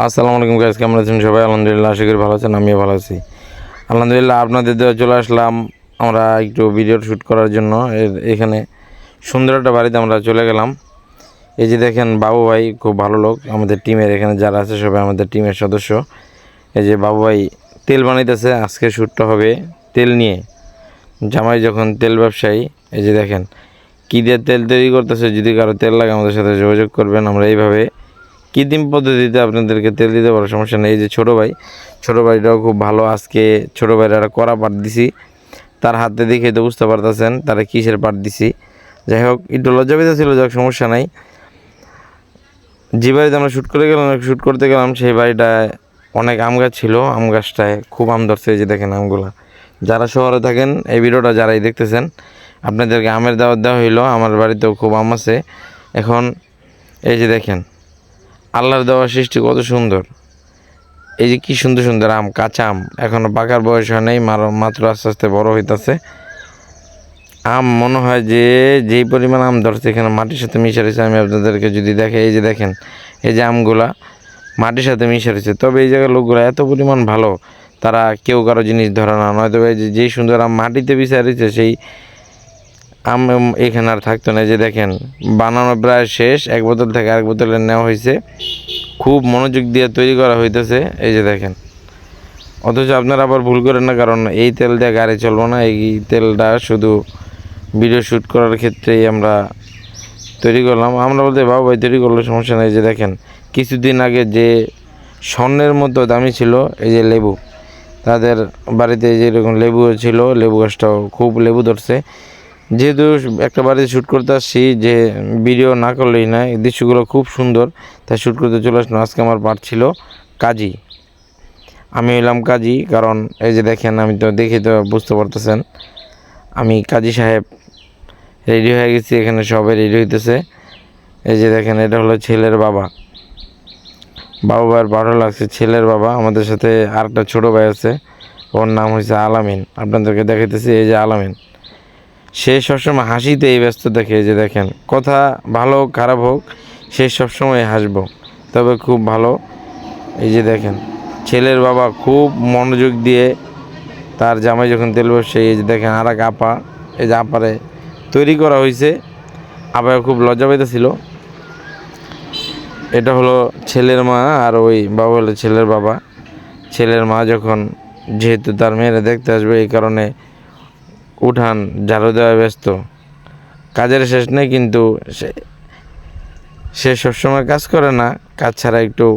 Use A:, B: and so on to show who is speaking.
A: আসসালামু আলাইকুম গাইস, কেমন আছেন সবাই? আলহামদুলিল্লাহ, আশা করি ভালো আছেন। আমিও ভালো আছি আলহামদুলিল্লাহ। আপনাদের দেওয়া চলে আসলাম আমরা একটু ভিডিও শ্যুট করার জন্য। এখানে সুন্দর একটা বাড়িতে আমরা চলে গেলাম। এই যে দেখেন, বাবু ভাই খুব ভালো লোক, আমাদের টিমের এখানে যারা আছে সবাই আমাদের টিমের সদস্য। এই যে বাবু ভাই তেল বানাইতেছে, আজকে শ্যুটটা হবে তেল নিয়ে। জামাই যখন তেল ব্যবসায়ী, এই যে দেখেন কী দিয়ে তেল তৈরি করতেছে। যদি কারো তেল লাগে আমাদের সাথে যোগাযোগ করবেন। আমরা এইভাবে কৃত্রিম পদ্ধতিতে আপনাদেরকে তেল দিতে পারো, সমস্যা নেই। এই যে ছোটো ভাইটাও খুব ভালো। আজকে ছোটো ভাইয়ের একটা কড়া পাট দিছি, তার হাতে দেখে তো বুঝতে পারতেছেন তারা কিসের পাট দিছি। যাই হোক, একটু লজ্জা পেতেছিল, যাক সমস্যা নাই। যে বাড়িতে আমরা শ্যুট করতে গেলাম সেই বাড়িটায় অনেক আম গাছ ছিল, আম গাছটায় খুব আম ধরছে। এই যে দেখেন আমগুলা। যারা শহরে থাকেন এই ভিডিওটা যারাই দেখতেছেন, আপনাদেরকে আমের দাওয়াত দেওয়া হইলো। আমার বাড়িতেও খুব আম আছে। এখন এই যে দেখেন আল্লাহর দেওয়া সৃষ্টি কত সুন্দর। এই যে কি সুন্দর সুন্দর আম, কাঁচা আম, এখনও পাকার বয়স হয় নাই, মাত্র আস্তে আস্তে বড় হইতেছে। আম মনে হয় যে যেই পরিমাণ আম ধরছে এখানে মাটির সাথে মিশে রয়েছে। আমি আপনাদেরকে যদি দেখে, এই যে দেখেন এই যে আমগুলা মাটির সাথে মিশে রয়েছে। তবে এই জায়গার লোকগুলো এত পরিমাণ ভালো, তারা কেউ কারো জিনিস ধরে না। নয়তো যেই সুন্দর আম মাটিতে মিশে রয়েছে সেই আম এখানে আর থাকতো না। এই যে দেখেন বানানো প্রায় শেষ, এক বোতল থেকে আরেক বোতলে নেওয়া হয়েছে। খুব মনোযোগ দিয়ে তৈরি করা হইতেছে। এই যে দেখেন, অথচ আপনারা আবার ভুল করেন না, কারণ এই তেল দিয়ে গাড়ি চলবো না। এই তেলটা শুধু ভিডিও শ্যুট করার ক্ষেত্রেই আমরা তৈরি করলাম। আমরা বলতে বাবু ভাই তৈরি করলে সমস্যা নেই। যে দেখেন কিছুদিন আগে যে স্বর্ণের মতো দামি ছিল এই যে লেবু, তাদের বাড়িতে যেরকম লেবু ছিল, লেবু গাছটাও খুব লেবু ধরছে। যেহেতু একটা বাড়িতে শ্যুট করতে আসছি, যে ভিডিও না করলেই না, দৃশ্যগুলো খুব সুন্দর, তাই শ্যুট করতে চলে আসলাম। আজকে আমার পার্ট ছিল কাজী, আমি হইলাম কাজী। কারণ এই যে দেখেন, আমি তো দেখে তো বুঝতে পারতেছেন আমি কাজী সাহেব। রেডি হয়ে গেছি, এখানে সবাই রেডি হইতেছে। এই যে দেখেন এটা হলো ছেলের বাবা। বাবু ভাইয়ের ভালো লাগছে, ছেলের বাবা। আমাদের সাথে আরেকটা ছোটো ভাই আছে, ওর নাম হয়েছে আলামিন। আপনাদেরকে দেখাইতেছি, এই যে আলামিন। সে সবসময় হাসিতেই ব্যস্ত দেখে। এই যে দেখেন, কথা ভালো হোক খারাপ হোক, সে সবসময় হাসবো, তবে খুব ভালো। এই যে দেখেন ছেলের বাবা খুব মনোযোগ দিয়ে তার জামাই যখন তেল বসে। এই যে দেখেন আর এক আপা, এই যে আপারে তৈরি করা হয়েছে। আপা খুব লজ্জা পাইতেছিল। এটা হলো ছেলের মা, আর ওই বাবা হলো ছেলের বাবা। ছেলের মা যখন, যেহেতু তার মেয়েরা দেখতে আসবে, এই কারণে উঠান ঝাড়ু দেওয়া ব্যস্ত। কাজের শেষ নেই, কিন্তু সে সবসময় কাজ করে না, কাজ ছাড়া একটু